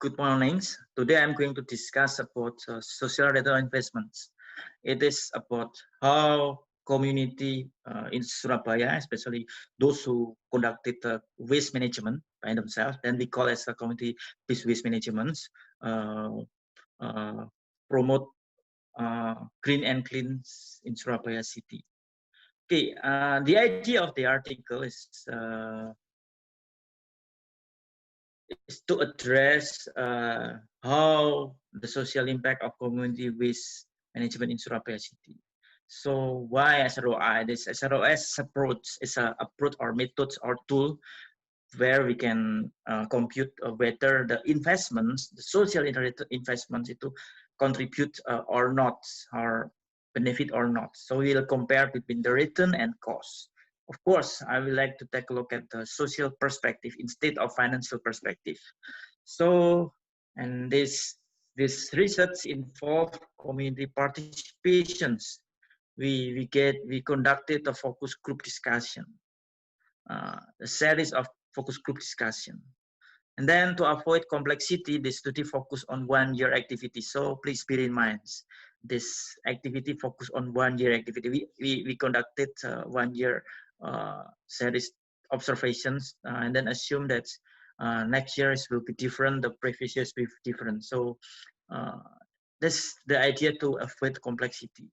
Good mornings. Today I'm going to discuss about social return investments. It is about how community in Surabaya, especially those who conducted waste management by themselves, then we call as a community-based waste management, uh, uh, promote green and clean in Surabaya city. Okay, the idea of the article is to address how the social impact of community waste management in Surabaya city. So why SROI? This SROS approach is a approach or methods or tool where we can compute whether the investments, the social investments, to contribute or not, or benefit or not. So we'll compare between the return and cost. Of course, I would like to take a look at the social perspective instead of financial perspective. So, and this research involved community participations. We conducted a focus group discussion, a series of focus group discussion. And then to avoid complexity, the study focused on 1 year activity. So please bear in mind, this activity focused on 1 year activity. We conducted 1 year series observations and then assume that next year will be different, the previous years will be different. So uh, that's the idea to avoid complexity,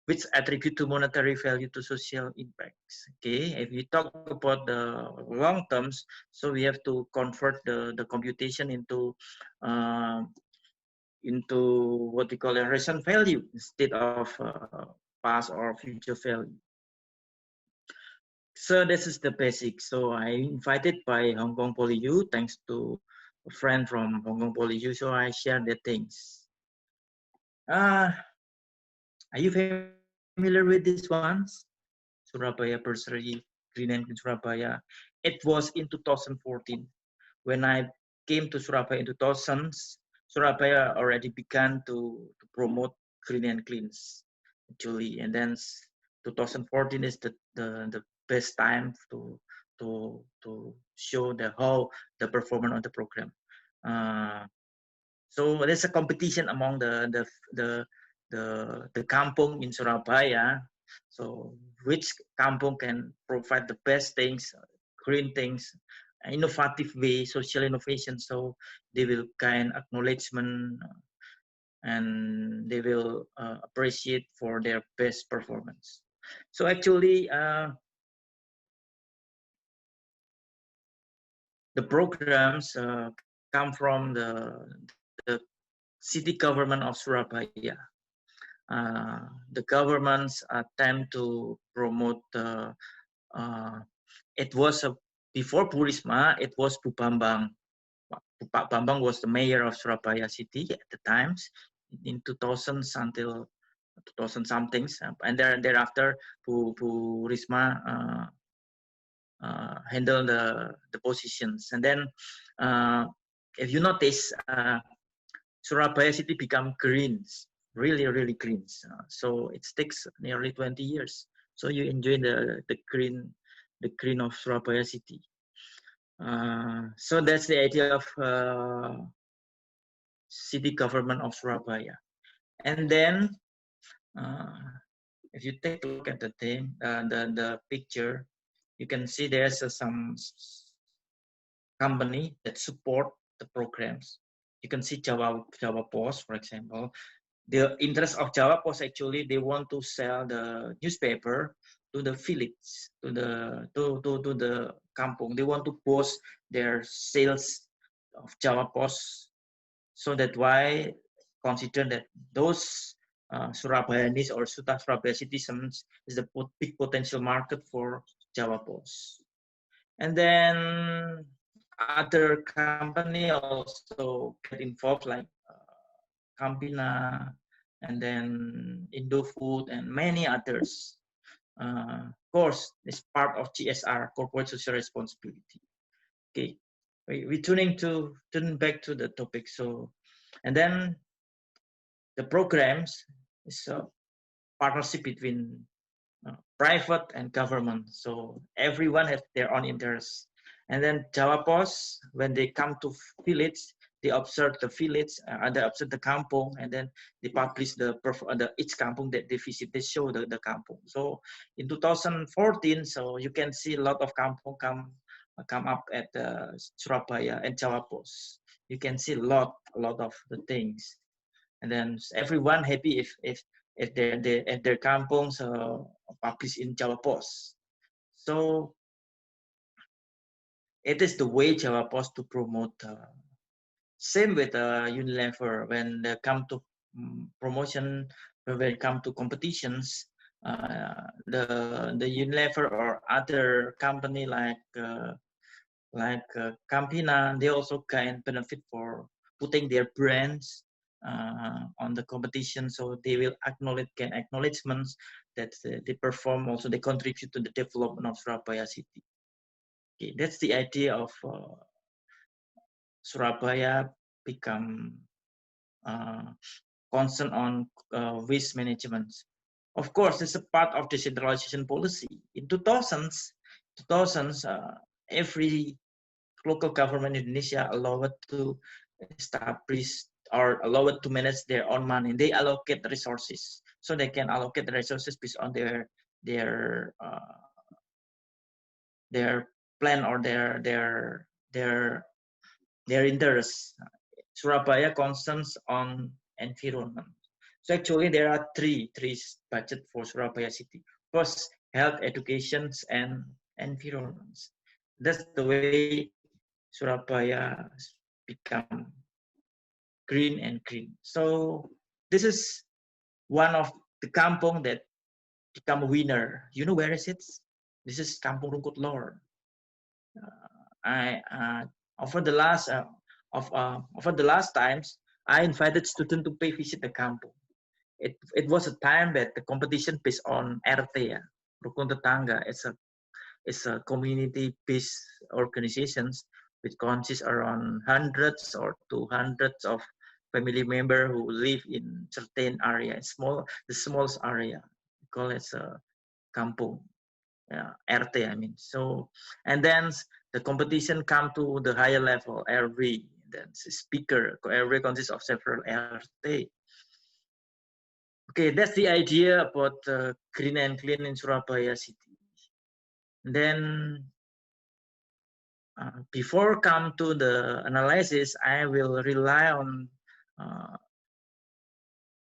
which attribute to monetary value to social impacts. Okay, if we talk about the long terms, so we have to convert the computation into what we call a recent value instead of past or future value. So this is the basic. So I invited by Hong Kong PolyU, thanks to a friend from Hong Kong PolyU. So I share the things. Are you familiar with these ones? Surabaya Bursary, Green and Clean Surabaya. It was in 2014 when I came to Surabaya in 2000s. Surabaya already began to promote green and cleans actually, and then 2014 is the best time to show the how the performance of the program. Uh, so there's a competition among the kampung in Surabaya. So which kampung can provide the best things, green things, innovative way, social innovation. So they will gain acknowledgement and they will appreciate for their best performance. So actually, the programs come from the city government of Surabaya. The governments attempt to promote it was before Bu Risma, it was Bu Bambang. Pak Bambang was the mayor of Surabaya city at the times in 2000s until 2000 somethings, and thereafter Bu Risma handle the positions. And then if you notice, Surabaya city become greens, really greens. So it takes nearly 20 years. So you enjoy the green of Surabaya city. So that's the idea of city government of Surabaya. And then uh, if you take a look at the thing, the picture, you can see there's some company that support the programs. You can see Java Post, for example. The interest of Java Post actually they want to sell the newspaper to the village, to the kampung. They want to boost their sales of Java Post. So that's why consider that those Surabayanis or Surabaya citizens is the big potential market for Java Post. And then other company also get involved like Campina and then Indofood and many others. Of course, it's part of CSR, corporate social responsibility. Okay, we turn back to the topic. So, and then the programs is a partnership between private and government. So everyone has their own interests. And then Java Post, when they come to village, they observe the village, they observe the kampung, and then they publish the each kampung that they visit. They show the kampung. So in 2014, so you can see a lot of kampung come up at Surabaya and Jawa Post. You can see a lot of the things, and then everyone happy if their kampungs published in Jawa Post. So it is the way Jawa Post to promote. Same with Unilever when they come to promotion, when it come to competitions, the Unilever or other company like Campina, they also can benefit for putting their brands on the competition, so they will gain acknowledgements that they perform. Also, they contribute to the development of Surabaya city. Okay, that's the idea of Surabaya become concerned on waste management. Of course, it's a part of decentralization policy. In 2000s, every local government in Indonesia allowed to establish or allowed to manage their own money. They allocate the resources, so they can allocate the resources based on their plan or their interests. Surabaya concerns on environment. So actually there are three budget for Surabaya city. First, health, education, and environments. That's the way Surabaya become green and green. So this is one of the kampung that become a winner. You know where is it? This is Kampung Rungkut Lor. Over the last times, I invited students to pay visit the kampung. It was a time that the competition based on RT, Rukun Tetangga. It's a community-based organizations which consists around hundreds or 200s of family members who live in certain area, the smallest area. We call it a kampung. RT, I mean. So, and then the competition come to the higher level, RV. Then speaker, RV consists of several RT. Okay, that's the idea about green and clean in Surabaya city. Then, before come to the analysis, I will rely on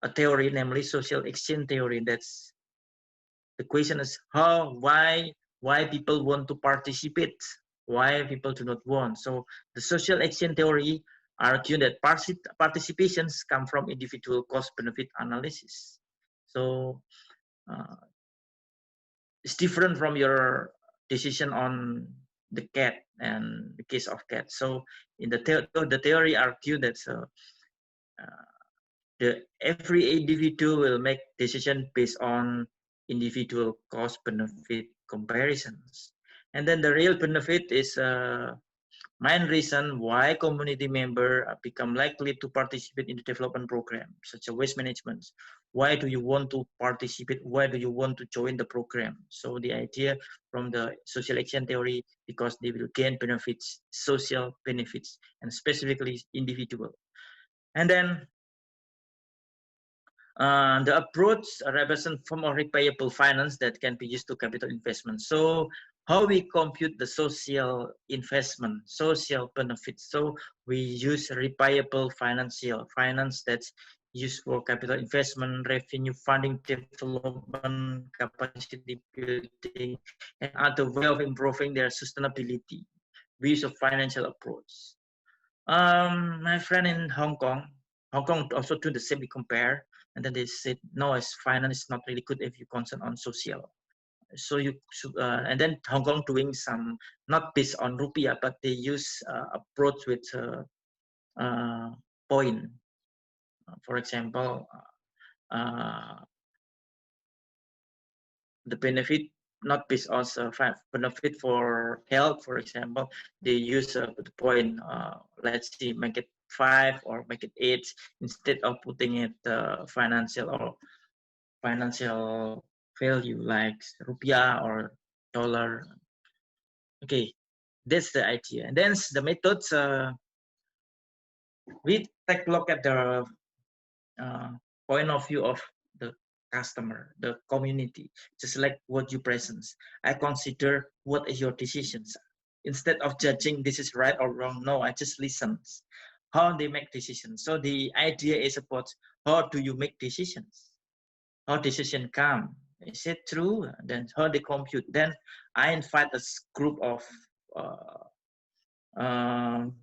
a theory, namely social exchange theory. That's the question is why people want to participate, why people do not want. So the social exchange theory argue that participations come from individual cost benefit analysis. So it's different from your decision on the cat and the case of cat. So in the theory argue that every individual will make decision based on individual cost benefit comparisons, and then the real benefit is main reason why community member become likely to participate in the development program such as waste management. Why do you want to participate? Why do you want to join the program? So the idea from the social action theory, because they will gain benefits, social benefits, and specifically individual. And then the approach represents form of repayable finance that can be used to capital investment. So how we compute the social investment, social benefits? So we use repayable finance that's used for capital investment, revenue funding, development, capacity building, and other way of improving their sustainability. We use a financial approach. My friend in Hong Kong also do the same. We compare, and then they said, no, as finance is not really good if you concern on social. So you should, and then Hong Kong doing some, not based on rupiah, but they use approach with point. For example, the benefit not based on benefit for health, for example, they use the point, let's see, make it 5 or make it 8 instead of putting it financial value like rupiah or dollar. Okay, that's the idea. And then the methods, we take a look at the point of view of the customer, the community, just like what you present. I consider what is your decisions. Instead of judging this is right or wrong, no, I just listen how they make decisions. So the idea is about how do you make decisions? How decision come? Is it true? Then how they compute? Then I invite a group of uh, um,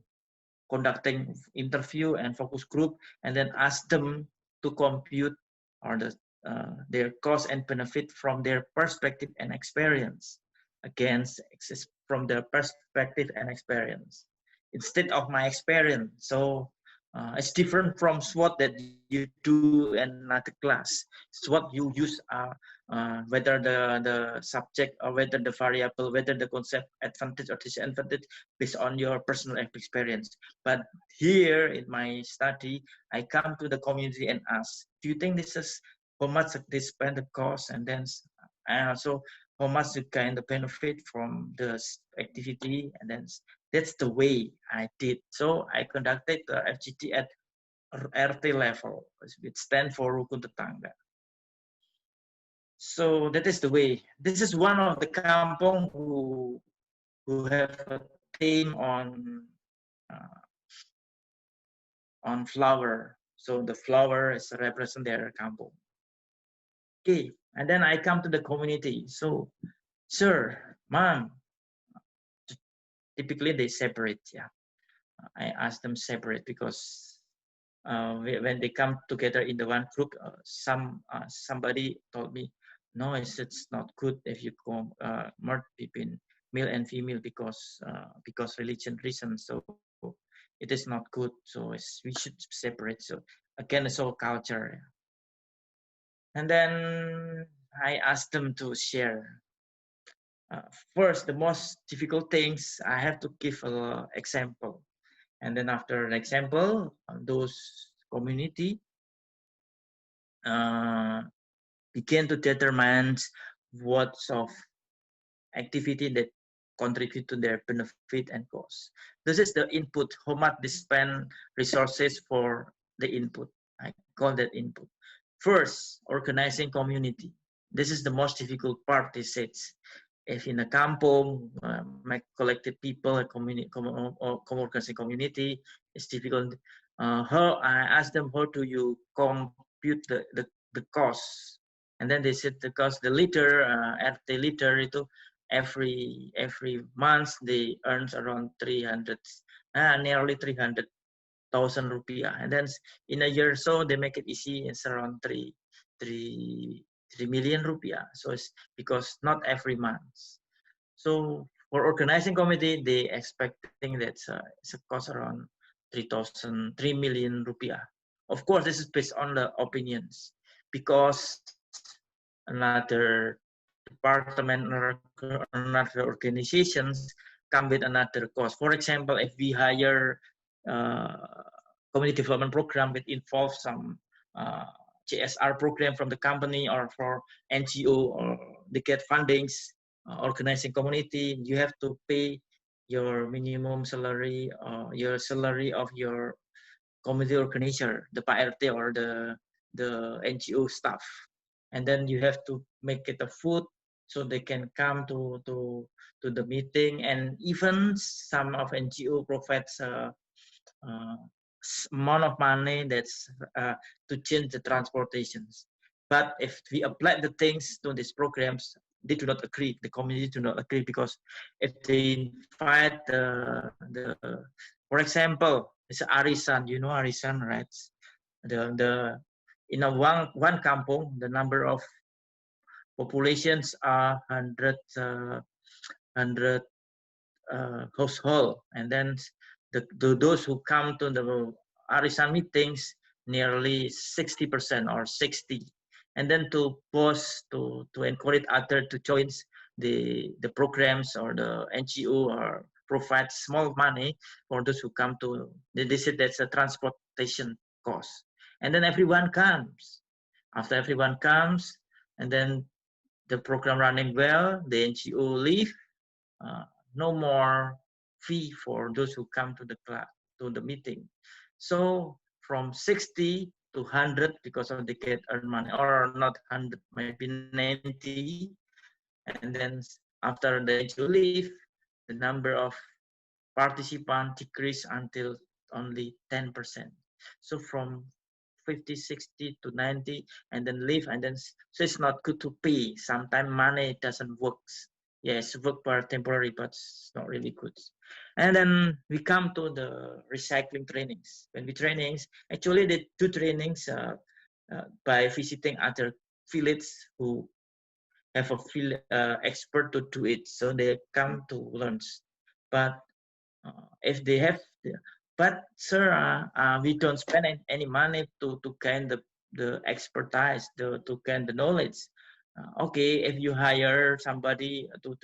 conducting interview and focus group, and then ask them to compute or their cost and benefit from their perspective and experience against from their perspective and experience instead of my experience. So it's different from SWOT that you do in another class. SWOT you use whether the subject or whether the variable, whether the concept advantage or disadvantage based on your personal experience. But here in my study, I come to the community and ask, do you think this is how much they spend the cost, and then also how much you gain the benefit from the activity, and then that's the way I did. So I conducted the FGD at RT level, which stands for Rukun Tetangga. So that is the way. This is one of the kampong who have a theme on flower. So the flower is represent their kampong. Okay, and then I come to the community. So, sir, ma'am, typically they separate. Yeah, I ask them separate because when they come together in the one group, somebody told me, no, it's not good if you merge between male and female because religion reasons. So it is not good. So we should separate. So again, it's all culture. And then I asked them to share. First, the most difficult things I have to give an example, and then after an example, those community begin to determine what of activity that contribute to their benefit and cost. This is the input, how much they spend resources for the input. I call that input. First, organizing community. This is the most difficult part, they said. If in a kampong, my collected people, a community, co-organizing community, it's difficult. How I asked them, how do you compute the cost? And then they said the cost, the leader, at the leader, every month they earn around 300, nearly 300,000 rupiah, and then in a year or so they make it easy. It's around 3 million rupiah. So it's because not every month. So for organizing committee, they expecting that it's a cost around 3 million rupiah. Of course, this is based on the opinions, because another department or another organizations come with another cost. For example, if we hire community development program that involves some CSR program from the company or for NGO, or they get fundings, organizing community, you have to pay your minimum salary or your salary of your community organizer, the PRT or the NGO staff, and then you have to make it a food so they can come to the meeting, and even some of NGO provides amount of money that's to change the transportations. But if we apply the things to these programs, they do not agree. The community do not agree, because if they invite for example, it's Arisan. You know Arisan, right? The in a one kampung, the number of populations are 100 household, and then those who come to the Arisan meetings, nearly 60% or 60, and then to post to encourage others to join the programs or the NGO, or provide small money for those who come to. They said that's a transportation cost, and then everyone comes. After everyone comes, and then the program running well, the NGO leave. Uh, no more fee for those who come to the class, to the meeting. So from 60 to 100 because of they get earn money, or not 100, maybe 90. And then after the age you leave, the number of participants decrease until only 10%. So from 50, 60 to 90, and then leave, and then so it's not good to pay. Sometimes money doesn't work. Yes, work for temporary, but it's not really good. And then we come to the recycling trainings. When we trainings, actually they do trainings by visiting other villages who have a expert to do it. So they come to learn. But if they have, but sir, we don't spend any money to gain the expertise, to gain the knowledge. Okay, if you hire somebody to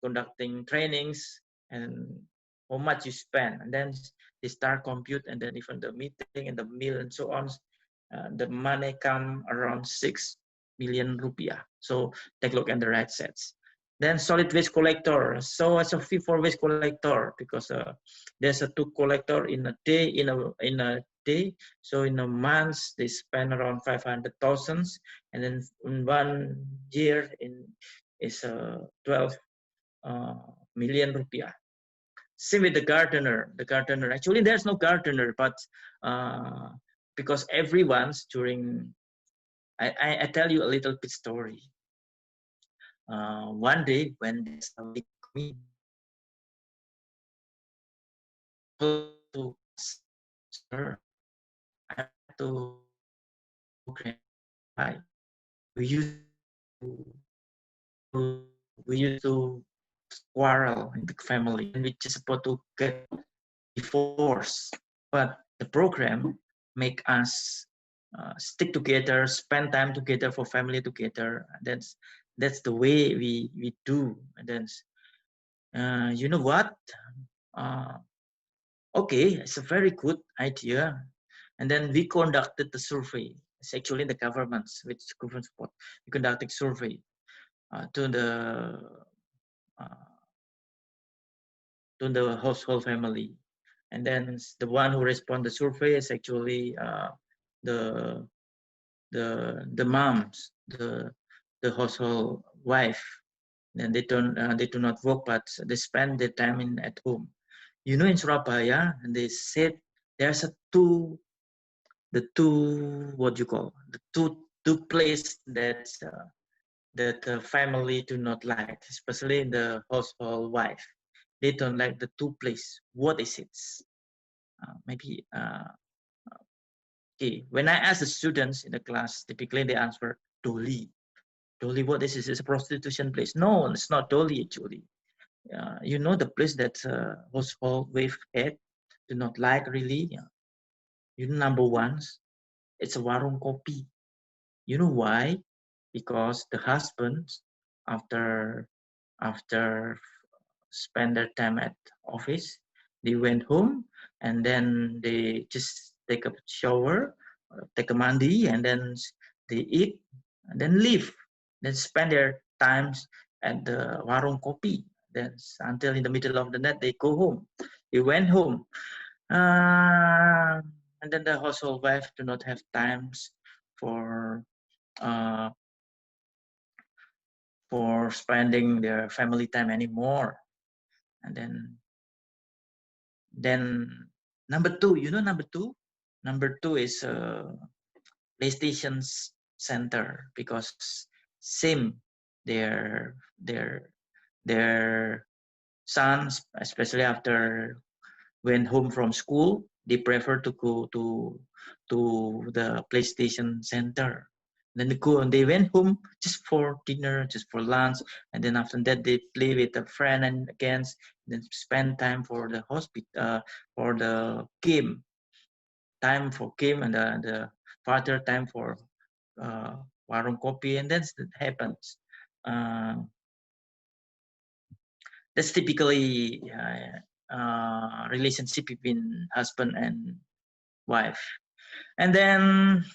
conducting trainings, and how much you spend, and then they start compute, and then even the meeting and the meal and so on, the money come around 6 million rupiah. So take a look at the right sets. Then solid waste collector. So as a fee for waste collector, because there's a two collector in a day, in a day. So in a month they spend around 500,000, and then in 1 year is 12 million rupiah. Same with the gardener. The gardener, actually there's no gardener, but because everyone's during, I tell you a little bit story. One day when there's a big meeting, to sir, I have to program. Right? We used to we used to quarrel in the family, and we just about to get divorced. But the program make us stick together, spend time together for family together. That's the way we do. And then you know what? Uh, okay, it's a very good idea. And then we conducted the survey. It's actually the government's, with government support. We conducted survey to uh, the household family, and then the one who respond the survey is actually the the moms, the household wife. And they do not work, but they spend their time at home. You know, in Surabaya, and they said there's the two, what you call, the two place that the family do not like, especially the household wife. They don't like the two place. What is it? Maybe okay. When I ask the students in the class, typically they answer Doli. Doli, what is this? It's a prostitution place. No, it's not Doli actually. You know the place that household wife head do not like really. You know, number one, it's a warung kopi. You know why? Because the husband, after after spend their time at office, they went home, and then they just take a shower, take a mandi, and then they eat, and then leave. Then spend their times at the warung kopi. Then until in the middle of the night they go home. They went home, uh, and then the household wife do not have times for uh, for spending their family time anymore. And then number two, you know, number two is PlayStation Center, because same their their their sons, especially after went home from school, they prefer to go to the PlayStation Center. Then they go and they went home just for dinner, just for lunch, and then after that they play with a friend and again, then spend time for the for the game, time for game, and the further time for uh, warung kopi, and then that happens. Uh, that's typically relationship between husband and wife. And then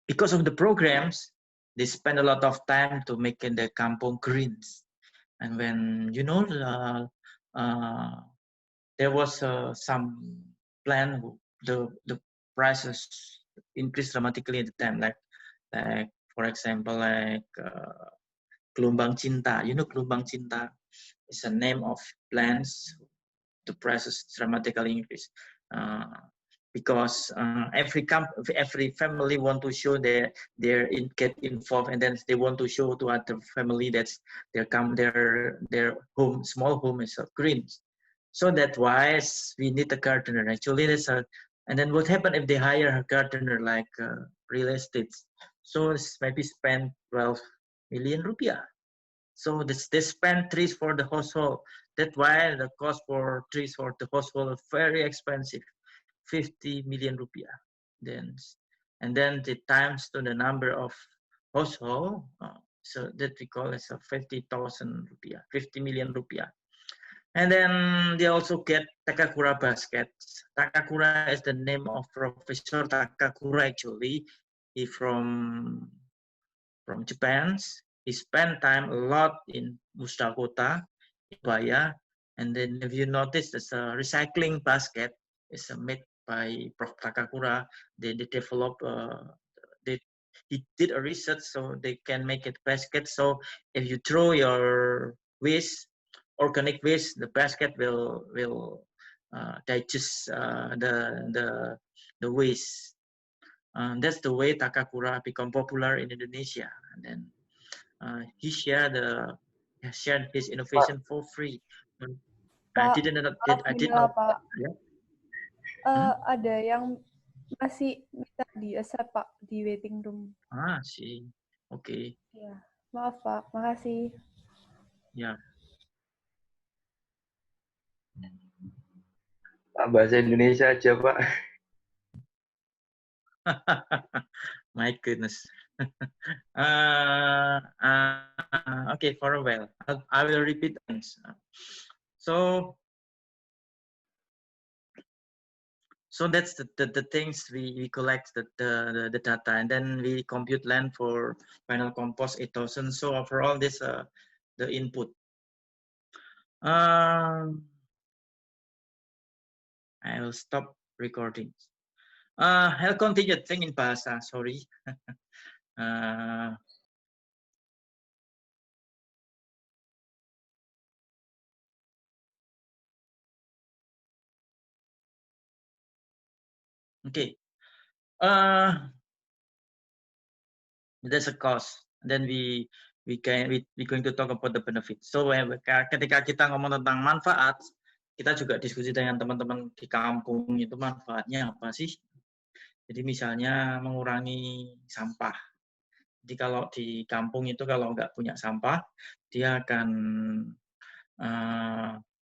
because of the programs, they spend a lot of time to making the kampong greens. And when you know there was some plan the prices increase dramatically at the time. Like for example, like Gelombang Cinta. You know Gelombang Cinta is a name of plants. The prices dramatically increase because every family want to show they're get involved, and then they want to show to other family that their home, small home is green. So that's why we need a gardener. Actually, and then what happen if they hire a gardener like real estate? So it's maybe spend 12 million rupiah. So they spend trees for the household. That's why the cost for trees for the household is very expensive, 50 million rupiah. Then, and then the times to the number of household, so that we call as a 50,000 rupiah, 50 million rupiah. And then they also get Takakura baskets. Takakura is the name of Professor Takakura actually. He from Japan. He spent time a lot in Mustakota, Ubaya, and then if you notice, there's a recycling basket. It's made by Prof. Takakura. They develop, he did a research so they can make it basket. So if you throw your waste, organic waste, the basket will digest the waste. That's the way Takakura become popular in Indonesia. And then he shared his innovation for free. I Pak, didn't know. maaf I nih didn't lah, know. Pak. Yeah. Ada yang masih minta di accept, Pak, di waiting room. See. Okay. Ya, maaf, Pak. Makasih. Ya. Pak, bahasa Indonesia aja, Pak. My goodness. Okay, for a while. I will repeat things. So that's the things we collect the data, and then we compute land for final compost 8,000. So overall, this the input. I will stop recording. I'll continue thing in bahasa. Sorry. Okay. There's a cost. Then we going to talk about the benefit. So ketika kita ngomong tentang manfaat, kita juga diskusi dengan teman-teman di kampung itu manfaatnya apa sih? Jadi misalnya mengurangi sampah. Jadi kalau di kampung itu kalau nggak punya sampah, dia akan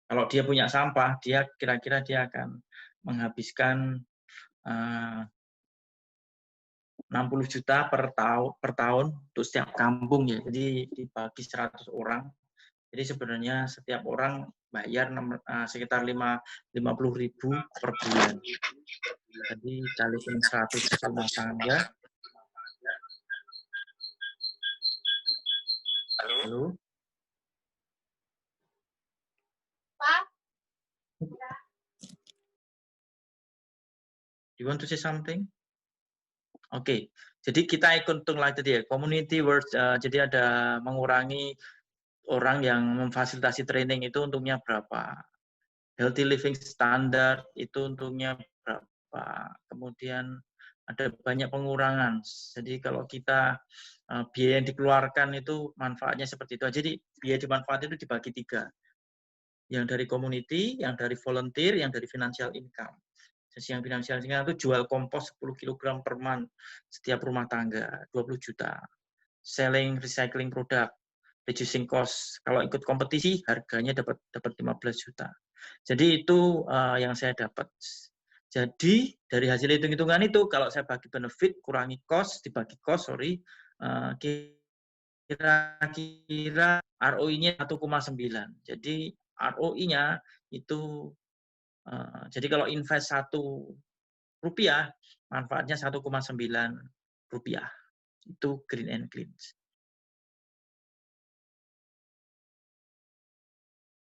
kalau dia punya sampah, dia kira-kira dia akan menghabiskan 60 juta per tahun untuk setiap kampung ya. Jadi dibagi 100 orang. Jadi sebenarnya setiap orang bayar sekitar 50.000 per bulan. Jadi kalikan 100 rumah tangga. Halo? Pak? You want to say something? Oke, jadi kita hitung lagi tadi ya, community work. Jadi ada mengurangi orang yang memfasilitasi training itu untungnya berapa, healthy living standard itu untungnya berapa, kemudian ada banyak pengurangan. Jadi kalau kita biaya yang dikeluarkan itu manfaatnya seperti itu. Jadi biaya dimanfaatkan itu dibagi 3, yang dari community, yang dari volunteer, yang dari financial income. Sesi yang finansial itu jual kompos 10 kg per month setiap rumah tangga, 20 juta. Selling recycling product, reducing cost. Kalau ikut kompetisi harganya dapat 15 juta. Jadi itu yang saya dapat. Jadi dari hasil hitung-hitungan itu kalau saya bagi benefit kurangi cost, dibagi cost, kira-kira ROI-nya 1,9. Jadi ROI-nya itu jadi kalau invest 1 rupiah, manfaatnya 1,9 rupiah. Itu green and clean.